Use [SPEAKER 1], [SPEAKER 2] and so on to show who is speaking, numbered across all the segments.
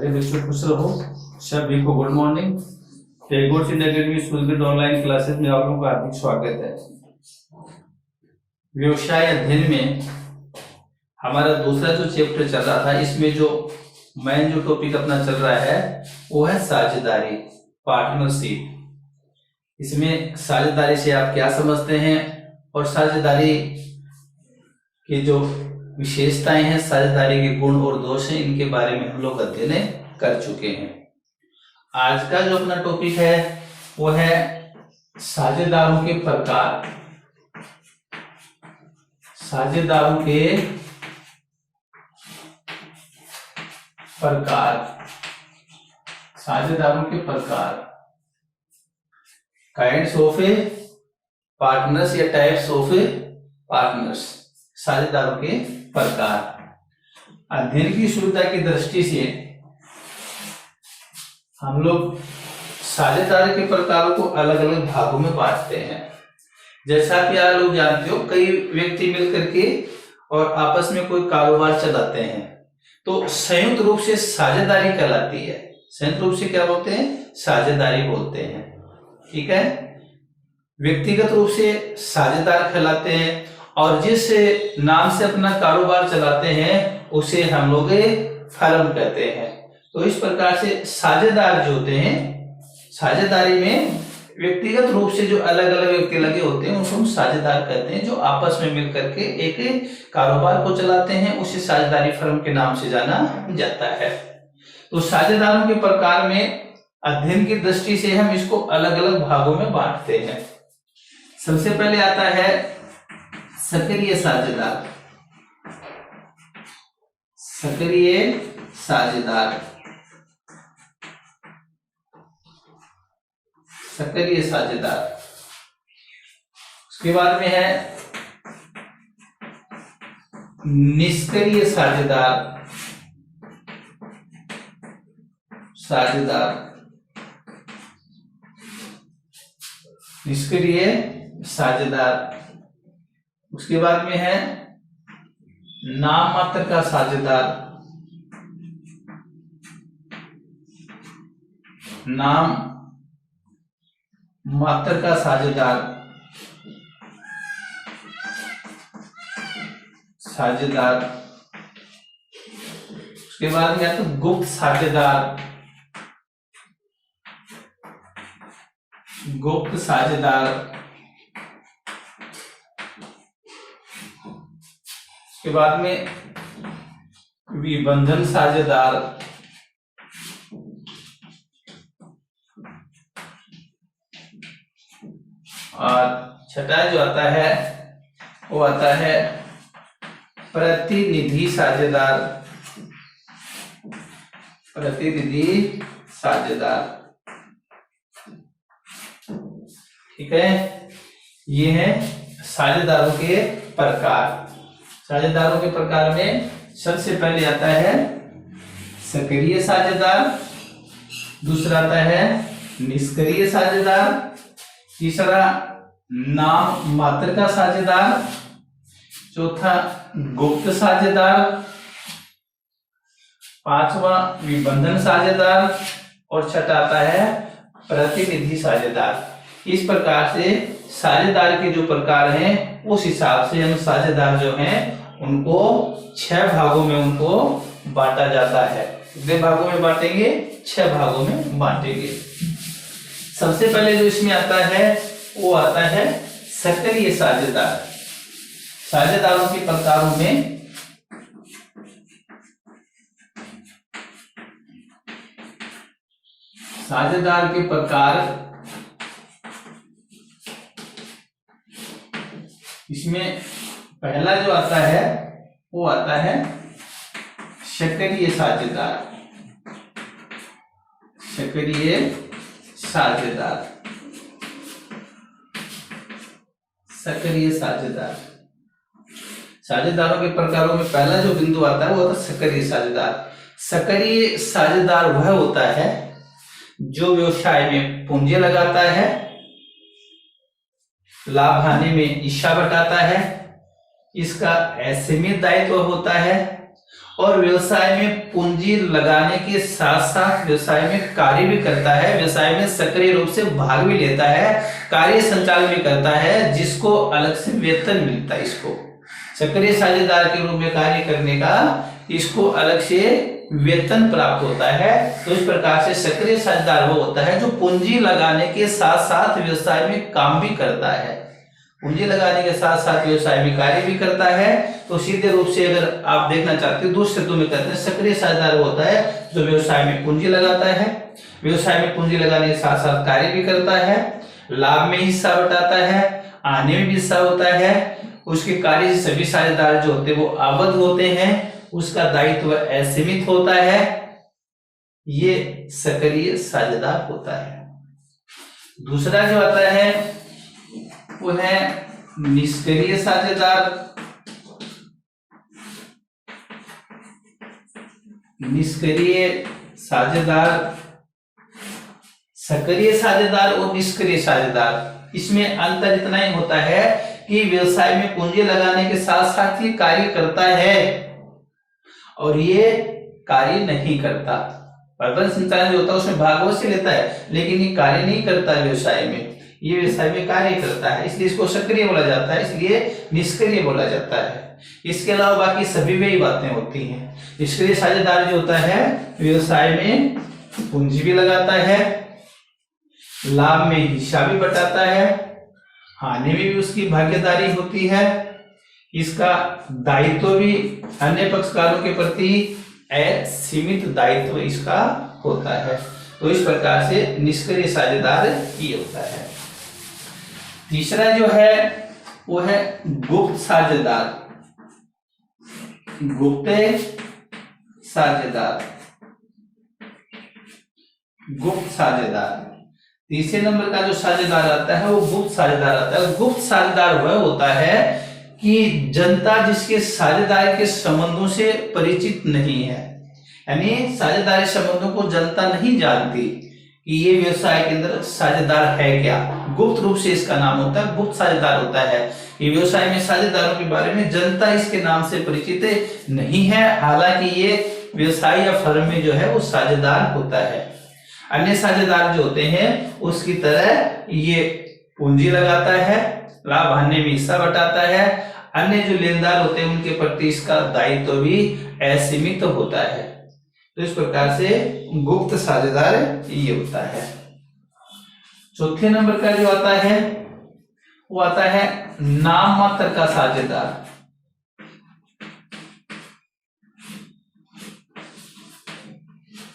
[SPEAKER 1] अरे बच्चों खुश रहो। सभी को good morning. Tagore Indian academy school के ऑनलाइन क्लासेस में आप लोगों का हार्दिक स्वागत है। व्यवसाय अध्ययन में हमारा दूसरा जो चैप्टर चल रहा था, इसमें जो मेन जो टॉपिक अपना चल रहा है वो है साझेदारी, पार्टनरशिप। इसमें साझेदारी से आप क्या समझते हैं और साझेदारी की जो विशेषताएं हैं, साझेदारी के गुण और दोष हैं, इनके बारे में हम लोग अध्ययन कर चुके हैं। आज का जो अपना टॉपिक है वो है साझेदारों के प्रकार। साझेदारों के प्रकार, साझेदारों के प्रकार, काइंड्स ऑफ पार्टनर्स या टाइप्स ऑफ पार्टनर्स। साझेदारों के प्रकार अध्ययन की सुविधा की दृष्टि से हम लोग साझेदार के प्रकारों को अलग अलग भागों में बांटते हैं। जैसा कि आप लोग जानते हो, कई व्यक्ति मिलकर के और आपस में कोई कारोबार चलाते हैं तो संयुक्त रूप से साझेदारी कहलाती है। संयुक्त रूप से क्या बोलते हैं? साझेदारी बोलते हैं। ठीक है। व्यक्तिगत रूप से साझेदार कहलाते हैं और जिस नाम से अपना कारोबार चलाते हैं उसे हम लोग फर्म कहते हैं। तो इस प्रकार से साझेदार जो होते हैं, साझेदारी में व्यक्तिगत रूप से जो अलग अलग व्यक्ति लगे होते हैं उनको हम साझेदार कहते हैं, जो आपस में मिलकर के एक कारोबार को चलाते हैं। उसे साझेदारी फर्म के नाम से जाना जाता है। तो साझेदारों के प्रकार में अध्ययन की दृष्टि से हम इसको अलग अलग भागों में बांटते हैं। सबसे पहले आता है सक्रिय साझेदार। सक्रिय साझेदार, सक्रिय साझेदार। उसके बाद में है निष्क्रिय साझेदार। साझेदार, निष्क्रिय साझेदार। उसके बाद में है नाम मात्र का साझेदार। नाम मात्र का साझेदार, साझेदार। उसके बाद में आता गुप्त साझेदार। गुप्त साझेदार। उसके बाद में विबंधन साझेदार। और छठा जो आता है वो आता है प्रतिनिधि साझेदार। प्रतिनिधि साझेदार। ठीक है। ये है साझेदारों के प्रकार। साझेदारों के प्रकार में सबसे पहले आता है सक्रिय साझेदार, दूसरा आता है निष्क्रिय साझेदार, तीसरा नाम मात्र का साझेदार, चौथा गुप्त साझेदार, पांचवा विबंधन साझेदार और छठा आता है प्रतिनिधि साझेदार। इस प्रकार से साझेदार के जो प्रकार हैं उस हिसाब से हम साझेदार जो हैं उनको 6 भागों में उनको बांटा जाता है। कितने भागों में बांटेंगे? 6 भागों में बांटेंगे। सबसे पहले जो इसमें आता है वो आता है सक्रिय साझेदार। साझेदारों के प्रकारों में साझेदार के प्रकार, इसमें पहला जो आता है वो आता है सक्रिय साझेदार। सक्रिय साझेदार, सक्रिय साझेदार। साझेदारों के प्रकारों में पहला जो बिंदु आता है वो होता है सक्रिय साझेदार। सक्रिय साझेदार वह होता है जो व्यवसाय में पूंजी लगाता है, लाभ हानि में हिस्सा बटाता है, इसका असीमित दायित्व होता है और व्यवसाय में पूंजी लगाने के साथ साथ व्यवसाय में कार्य भी करता है, व्यवसाय में सक्रिय रूप से भाग भी लेता है, कार्य संचालन भी करता है, जिसको अलग से वेतन मिलता है। इसको सक्रिय साझेदार के रूप में कार्य करने का इसको अलग से वेतन प्राप्त होता है। तो इस प्रकार से सक्रिय साझेदार वो होता है जो पूंजी लगाने के साथ साथ व्यवसाय में काम भी करता है, पूंजी लगाने के साथ साथ व्यवसाय में कार्य भी करता है। तो सीधे रूप से अगर आप देखना चाहते हो, दूसरे शब्दों में कहते हैं सक्रिय साझेदार वो होता है जो व्यवसाय में पूंजी लगाता है, व्यवसाय में पूंजी लगाने के साथ साथ कार्य भी करता है, लाभ में हिस्सा बटाता है, आने में भी हिस्सा होता है, उसके कार्य से सभी साझेदार जो होते हैं वो आबद्ध होते हैं, उसका दायित्व असीमित होता है, ये सक्रिय साझेदार होता है। दूसरा जो आता है वो है निष्क्रिय साझेदार। निष्क्रिय साझेदार, सक्रिय साझेदार और निष्क्रिय साझेदार, इसमें अंतर इतना ही होता है कि व्यवसाय में पूंजी लगाने के साथ साथ ये कार्य करता है और ये कार्य नहीं करता। प्रबंधन संचालन जो होता है उसमें भाग अवश्य लेता है, लेकिन ये कार्य नहीं करता व्यवसाय में, ये व्यवसाय में कार्य करता है, इसलिए इसको सक्रिय बोला जाता है, इसलिए निष्क्रिय बोला जाता है। इसके अलावा बाकी सभी में ही बातें होती हैं। निष्क्रिय साझेदार जो होता है व्यवसाय में पूंजी भी लगाता है, लाभ में हिस्सा भी बटाता है, हानि में भी उसकी भागीदारी होती है, इसका दायित्व भी अन्य पक्षकारों के प्रति असीमित दायित्व इसका होता है। तो इस प्रकार से निष्क्रिय साझेदार ये होता है। तीसरा जो है वो है गुप्त साझेदार। गुप्त साझेदार, गुप्त साझेदार, तीसरे नंबर का जो साझेदार आता है वो गुप्त साझेदार आता है। गुप्त साझेदार वह होता है कि जनता जिसके साझेदारी के संबंधों से परिचित नहीं है, यानी साझेदारी संबंधों को जनता नहीं जानती कि ये व्यवसाय के अंदर साझेदार है क्या, गुप्त रूप से इसका नाम होता है गुप्त साझेदार होता है। ये व्यवसाय में साझेदारों के बारे में जनता इसके नाम से परिचित नहीं है, हालांकि ये व्यवसाय या फर्म में जो है वो साझेदार होता है। अन्य साझेदार जो होते हैं उसकी तरह ये पूंजी लगाता है, लाभ हानि में हिस्सा बटाता है, अन्य जो लेनदार होते हैं उनके प्रति इसका दायित्व भी असीमित होता है। तो इस प्रकार से गुप्त साझेदार ये होता है। चौथे नंबर का जो आता है वो आता है नाम मात्र का साझेदार।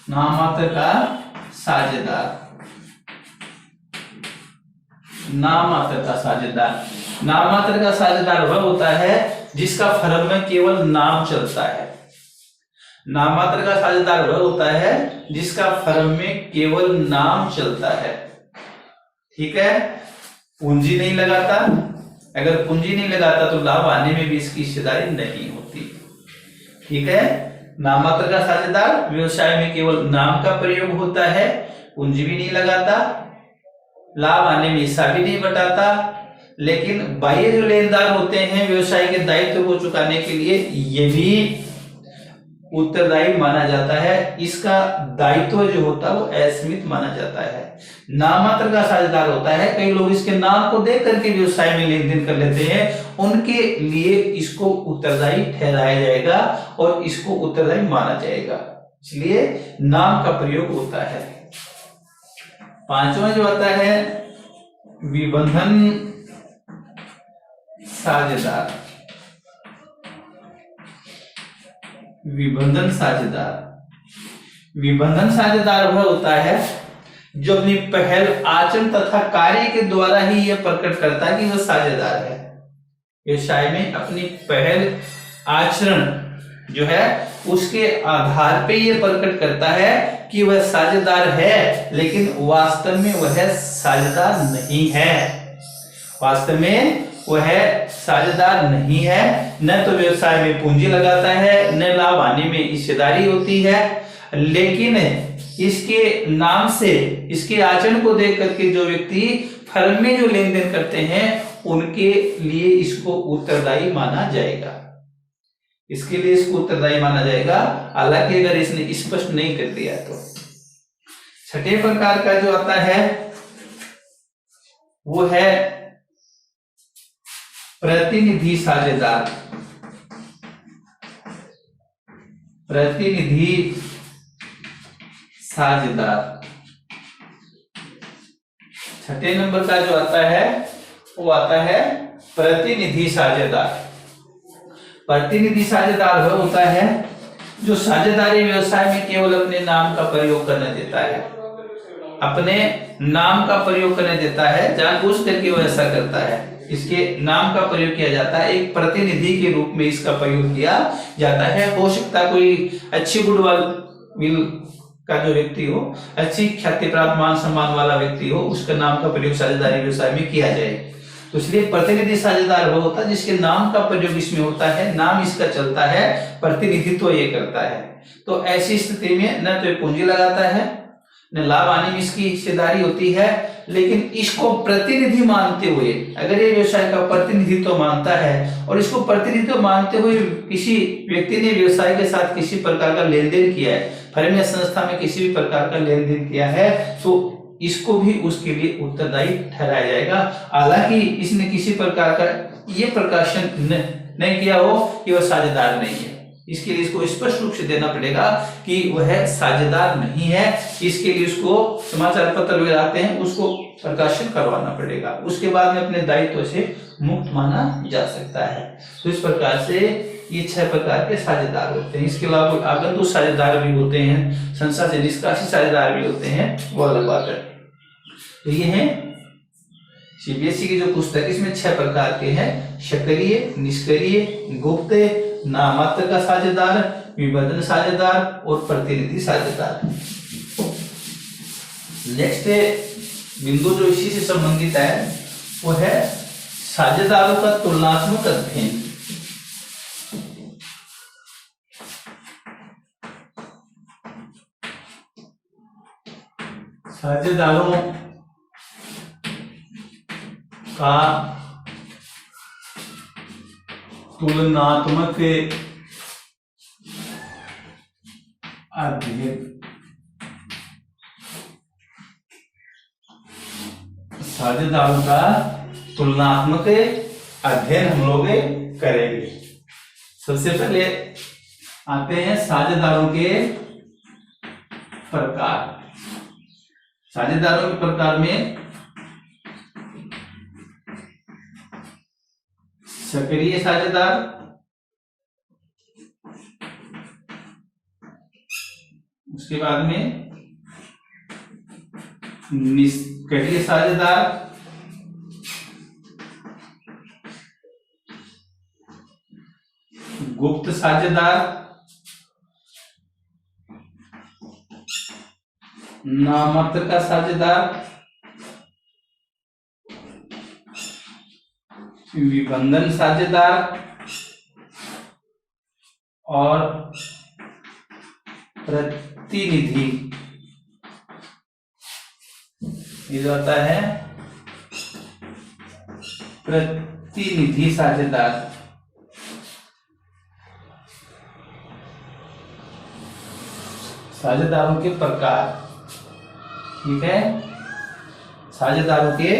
[SPEAKER 1] नाम मात्र का साझेदार, नाम मात्र का साझेदार, नाम मात्र का साझेदार वह होता है जिसका फर्म में केवल नाम चलता है। नाम मात्र का साझेदार वह होता है जिसका फर्म में केवल नाम चलता है, ठीक है, पूंजी नहीं लगाता। अगर पूंजी नहीं लगाता तो लाभ आने में भी इसकी हिस्सेदारी नहीं होती, ठीक है। नाम मात्र का साझेदार व्यवसाय में केवल नाम का प्रयोग होता है, पूंजी भी नहीं लगाता, लाभ आने में हिस्सा भी नहीं बटाता, लेकिन बाह्य जो लेनदार होते हैं व्यवसाय के दायित्व को चुकाने के लिए ये भी उत्तरदायी माना जाता है, इसका दायित्व जो होता है वो असीमित माना जाता है। नाम मात्र का साझेदार होता है, कई लोग इसके नाम को देख करके व्यवसाय में लेन देन कर लेते हैं, उनके लिए इसको उत्तरदायी ठहराया जाएगा और इसको उत्तरदायी माना जाएगा, इसलिए नाम का प्रयोग होता है। पांचवा जो आता है विबंधन साझेदार। विबंधन साझेदार, विबंधन साझेदार वह होता है जो अपनी पहल आचरण तथा कार्य के द्वारा ही यह प्रकट करता है कि वह साझेदार है। व्यवसाय में अपनी पहल आचरण जो है उसके आधार पे यह प्रकट करता है कि वह साझेदार है, लेकिन वास्तव में वह साझेदार नहीं है। वास्तव में वह साझेदार नहीं है, न तो व्यवसाय में पूंजी लगाता है, न लाभ आने में हिस्सेदारी होती है, लेकिन इसके नाम से, इसके आचरण को देख करके जो व्यक्ति फर्म में जो लेन देन करते हैं उनके लिए इसको उत्तरदायी माना जाएगा। इसके लिए इसको उत्तरदायी माना जाएगा, हालांकि अगर इसने स्पष्ट नहीं कर दिया तो। छठे प्रकार का जो आता है वो है प्रतिनिधि साझेदार। प्रतिनिधि साझेदार छठे नंबर का जो आता है वो आता है प्रतिनिधि साझेदार। प्रतिनिधि साझेदार वह होता है जो साझेदारी व्यवसाय में केवल अपने नाम का प्रयोग करने देता है, अपने नाम का प्रयोग करने देता है, जानबूझ करके वो ऐसा करता है, इसके नाम का प्रयोग किया जाता है, एक प्रतिनिधि के रूप में इसका प्रयोग किया जाता है। हो सकता है कोई अच्छी गुडविल का जो व्यक्ति हो, अच्छी ख्याति प्राप्त मान सम्मान वाला व्यक्ति हो, उसका नाम का प्रयोग साझेदारी व्यवसाय में किया जाए। तो इसलिए प्रतिनिधि साझेदार वो होता है जिसके नाम का प्रयोग इसमें होता है, नाम इसका चलता है, प्रतिनिधित्व ये करता है। तो ऐसी स्थिति में न तो पूंजी लगाता है, न लाभ आने में इसकी हिस्सेदारी होती है, लेकिन इसको प्रतिनिधि मानते हुए, अगर ये व्यवसाय का प्रतिनिधित्व मानता है और इसको प्रतिनिधित्व मानते हुए किसी व्यक्ति ने व्यवसाय के साथ किसी प्रकार का लेन देन किया है, फर्म या संस्था में किसी भी प्रकार का लेन देन किया है, तो इसको भी उसके लिए उत्तरदायी ठहराया जाएगा। हालांकि इसने किसी प्रकार का ये प्रकाशन नहीं किया हो कि वह साझेदार नहीं है, इसके लिए इसको स्पष्ट रूप से देना पड़ेगा कि वह साझेदार नहीं है। इसके लिए उसको समाचार पत्र वगैरह आते हैं, उसको प्रकाशन करवाना पड़ेगा, उसके बाद में अपने दायित्व से मुक्त माना जा सकता है। तो इस प्रकार से ये 6 प्रकार के साझेदार होते हैं। इसके अलावा आगंतुक साझेदार भी होते हैं, संस्था से निष्कासित साझेदार भी होते हैं, वो अलग बात है। तो ये है सीबीएसई की जो पुस्तक, इसमें 6 प्रकार के हैं: सक्रिय, निष्क्रिय, गुप्त, नाममात्र का साझेदार, विबंधन साझेदार और प्रतिनिधि साझेदार। नेक्स्ट बिंदु जो इसी से संबंधित है वो है साझेदारों का तुलनात्मक अध्ययन। साझेदारों का तुलनात्मक अध्ययन। साझेदारों का तुलनात्मक अध्ययन हम लोग करेंगे। सबसे पहले आते हैं साझेदारों के प्रकार। साझेदारों के प्रकार में सक्रिय साझेदार, उसके बाद में निष्क्रिय साझेदार, गुप्त साझेदार, नाममात्र का साझेदार, विबंधन साझेदार और प्रतिनिधि। ये जो आता है प्रतिनिधि साझेदार। साझेदारों के प्रकार, ठीक है, साझेदारों के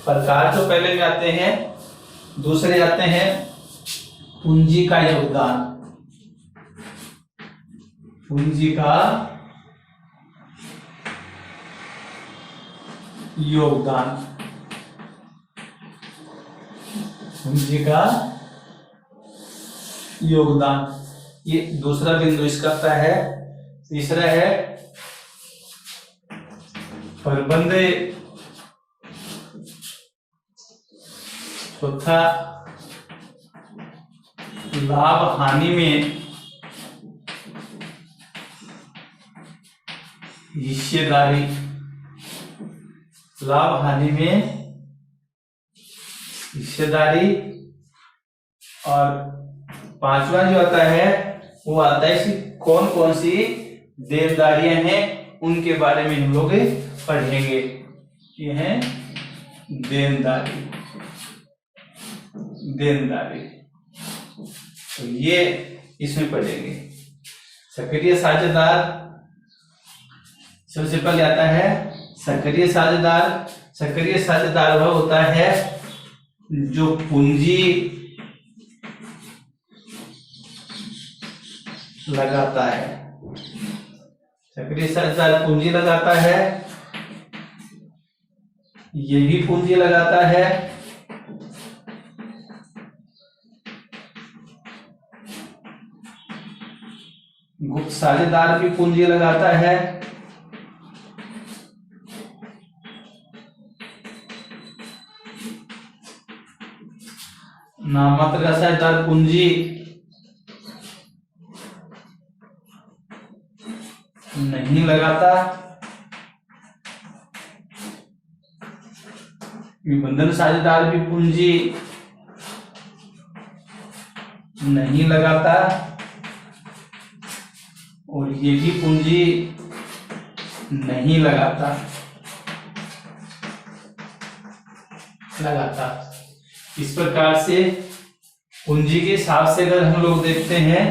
[SPEAKER 1] प्रकार जो पहले में आते हैं। दूसरे आते हैं पूंजी का योगदान। पूंजी का योगदान, पूंजी का योगदान, ये दूसरा बिंदु इसका आता है। तीसरा है प्रबंध। चौथा लाभ हानि में हिस्सेदारी। लाभ हानि में हिस्सेदारी। और पांचवा जो आता है वो आता है कौन कौन सी देनदारियां हैं उनके बारे में हम लोग पढ़ेंगे। ये है देनदारी। देनदारी, तो ये इसमें पढ़ेंगे। सक्रिय साझेदार, सबसे पहले आता है सक्रिय साझेदार। सक्रिय साझेदार वह होता है जो पूंजी लगाता है। सक्रिय साझेदार पूंजी लगाता है, ये भी पूंजी लगाता है, गुप्त साझेदार भी पूंजी लगाता है, नाममात्र का साझेदार पूंजी नहीं लगाता, निबंधन साझेदार भी पूंजी नहीं लगाता, और ये भी पूंजी नहीं लगाता। इस प्रकार से पूंजी के हिसाब से अगर हम लोग देखते हैं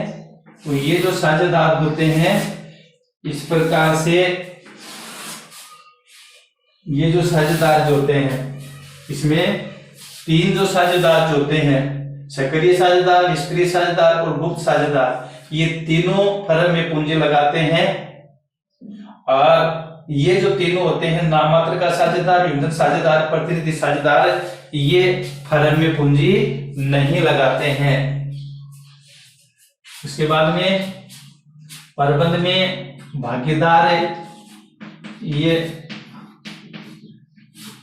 [SPEAKER 1] तो ये जो साझेदार होते हैं, इस प्रकार से ये जो साझेदार जो होते हैं, इसमें तीन जो साझेदार जो होते हैं, सक्रिय साझेदार, निष्क्रिय साझेदार और गुप्त साझेदार, ये तीनों फर्म में पूंजी लगाते हैं। और ये जो तीनों होते हैं, नाममात्र का साझेदार, निबंधन साझेदार, प्रतिनिधि साझेदार, ये फर्म में पूंजी नहीं लगाते हैं। उसके बाद में प्रबंध में भागीदार, ये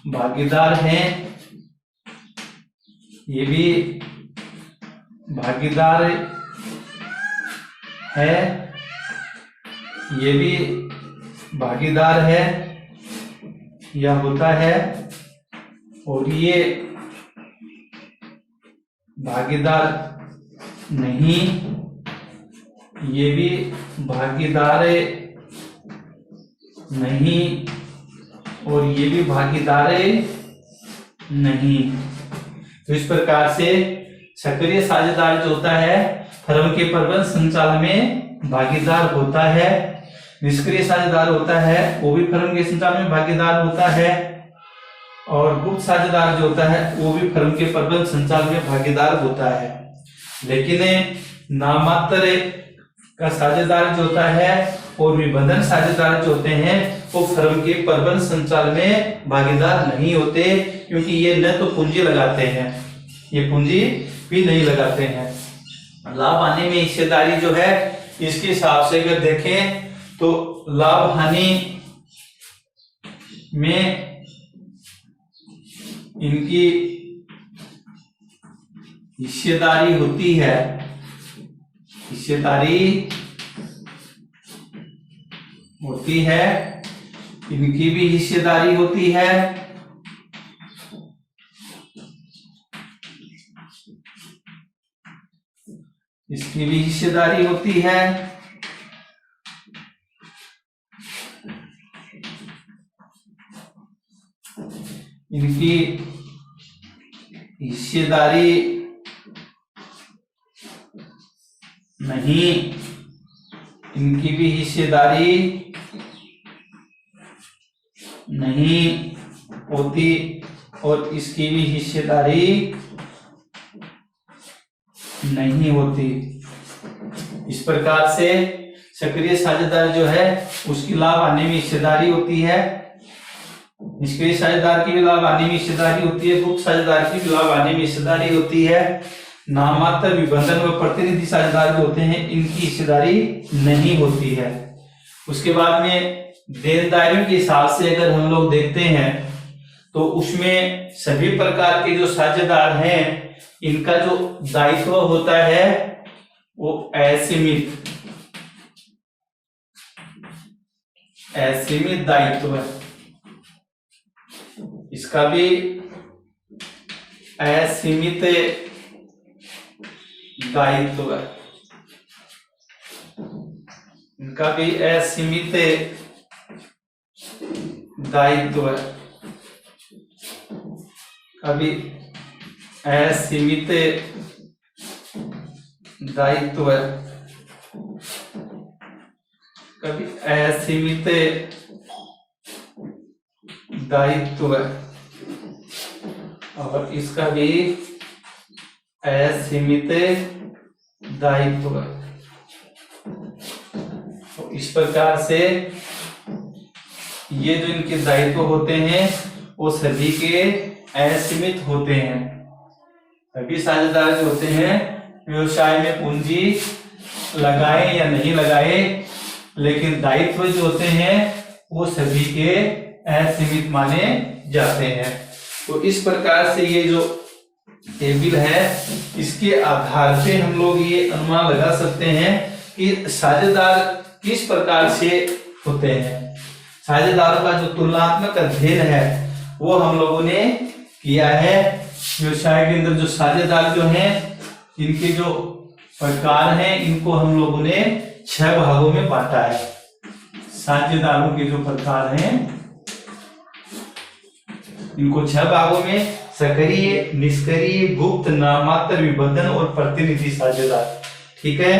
[SPEAKER 1] भागीदार हैं, ये भी भागीदार है, ये भी भागीदार है, यह होता है, और ये भागीदार नहीं, ये भी भागीदार नहीं, और ये भी भागीदार नहीं। तो इस प्रकार से सक्रिय साझेदार जो होता है फर्म के प्रबंध संचालन में भागीदार होता है, निष्क्रिय साझेदार होता है वो भी फर्म के संचालन में भागीदार होता है, और गुप्त साझेदार जो होता है वो भी फर्म के प्रबंध संचालन में भागीदार होता है। लेकिन नाममात्र का साझेदार जो होता है और निबंधन साझेदार जो होते हैं वो फर्म के प्रबंध संचालन में भागीदार नहीं होते, क्योंकि ये न तो पूंजी लगाते हैं, ये पूंजी भी नहीं लगाते हैं। लाभ हानि में हिस्सेदारी जो है, इसके हिसाब से अगर देखें तो लाभ हानि में इनकी हिस्सेदारी होती है, हिस्सेदारी होती है, इनकी भी हिस्सेदारी होती है, इसकी भी हिस्सेदारी होती है, इनकी हिस्सेदारी नहीं, इनकी भी हिस्सेदारी नहीं होती, और इसकी भी हिस्सेदारी नहीं होती। इस प्रकार से सक्रिय साझेदार जो है उसकी लाभ हानि में हिस्सेदारी होती है, निष्क्रिय साझेदार की भी लाभ हानि में हिस्सेदारी होती है, गुप्त साझेदार की भी लाभ हानि में हिस्सेदारी होती है। नाममात्र, विबंधन व प्रतिनिधि साझेदार जो होते हैं इनकी हिस्सेदारी नहीं होती है। उसके बाद में देनदारियों के हिसाब से अगर हम लोग देखते हैं तो उसमें सभी प्रकार के जो साझेदार हैं इनका जो दायित्व होता है वो असीमित दायित्व है, इसका भी असीमित दायित्व है, इनका भी असीमित दायित्व है, कभी असीमित दायित्व है। असीमित दायित्व और इसका भी असीमित दायित्व। तो इस प्रकार से ये जो इनके दायित्व होते हैं वो सभी के असीमित होते हैं। सभी साझेदार जो होते हैं व्यवसाय में पूंजी लगाए या नहीं लगाए, लेकिन दायित्व जो होते हैं वो सभी के असीमित माने जाते हैं। तो इस प्रकार से ये जो टेबल है इसके आधार पे हम लोग ये अनुमान लगा सकते हैं कि साझेदार किस प्रकार से होते हैं। साझेदारों का जो तुलनात्मक अध्ययन है वो हम लोगों ने किया है। व्यवसाय के अंदर जो साझेदार जो हैं इनके जो प्रकार हैं इनको हम लोगों ने 6 भागों में बांटा है। साझेदारों के जो प्रकार हैं इनको 6 भागों में सक्रिय, निष्क्रिय, गुप्त, नाममात्र, विबंधन और प्रतिनिधि साझेदार। ठीक है,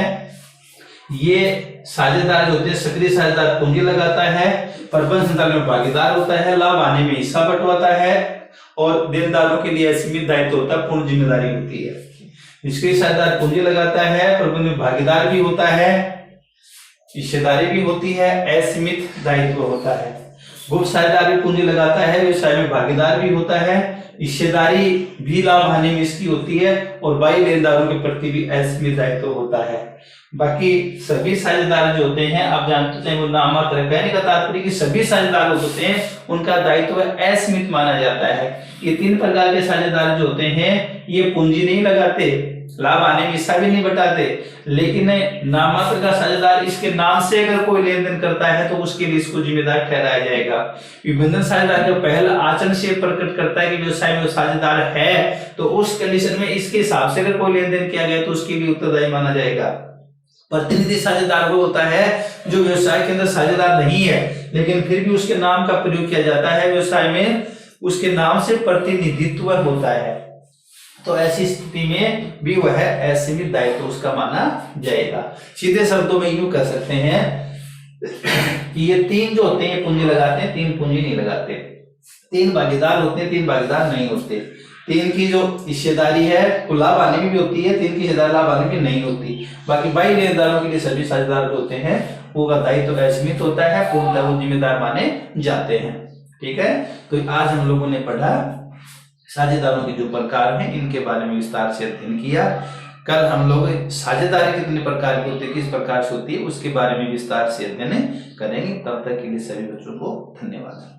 [SPEAKER 1] ये साझेदार जो होते हैं, सक्रिय साझेदार पूंजी लगाता है, प्रबंध संचालन में भागीदार होता है, लाभ आने में हिस्सा बंटवाता है और देनदारों के लिए असीमित दायित्व होता है, पूर्ण जिम्मेदारी होती है। निष्क्रिय साझेदार पूंजी लगाता है, प्रबंध में भागीदार भी होता है, हिस्सेदारी भी होती है, असीमित दायित्व होता है। गुप्त साझेदार भी पूंजी लगाता है, व्यवसाय में भागीदार भी होता है, हिस्सेदारी भी लाभ हानि में इसकी होती है और बाह्य लेनदारों के प्रति भी असीमित दायित्व होता है। बाकी सभी साझेदार जो होते हैं आप जानते हैं वो नाममात्र है। कहने का तात्पर्य कि सभी साझेदार होते हैं उनका दायित्व असीमित माना जाता है। ये 3 प्रकार के साझेदार जो होते हैं ये पूंजी नहीं लगाते, लाभ आने में हिस्सा भी नहीं बटाते, लेकिन नाममात्र का साझेदार इसके नाम से अगर कोई लेन देन करता है तो उसके लिए इसको जिम्मेदार ठहराया जाएगा। विबंधन साझेदार जो पहले आचरण से प्रकट करता है कि व्यवसाय में साझेदार है तो उस कंडीशन में इसके हिसाब से अगर कोई लेन देन किया गया तो उसके लिए उत्तरदायी माना जाएगा। प्रतिनिधि साझेदार वो होता है जो व्यवसाय के अंदर साझेदार नहीं है लेकिन फिर भी उसके नाम का प्रयोग किया जाता है, व्यवसाय में उसके नाम से प्रतिनिधित्व होता है, तो ऐसी स्थिति में भी वह असीमित दायित्व उसका माना जाएगा। सीधे शब्दों में यूं कह सकते हैं कि ये 3 जो होते हैं पूंजी लगाते हैं, 3 पूंजी नहीं लगाते। 3 भागीदार होते हैं, 3 भागीदार नहीं होते। 3 की जो हिस्सेदारी है वो लाभ आने में भी होती है, 3 की हिस्सेदारी लाभ आने में नहीं होती। बाकी बाह्य लेनदारों के लिए सभी साझेदार जो होते हैं वो का दायित्व असीमित होता है, पूर्णतः वो जिम्मेदार माने जाते हैं। ठीक है, तो आज हम लोगों ने पढ़ा साझेदारों के जो प्रकार हैं इनके बारे में विस्तार से अध्ययन किया। कल हम लोग साझेदारी कितने प्रकार की होती है, किस प्रकार से होती है उसके बारे में विस्तार से अध्ययन करेंगे। तब तक के लिए सभी बच्चों को धन्यवाद।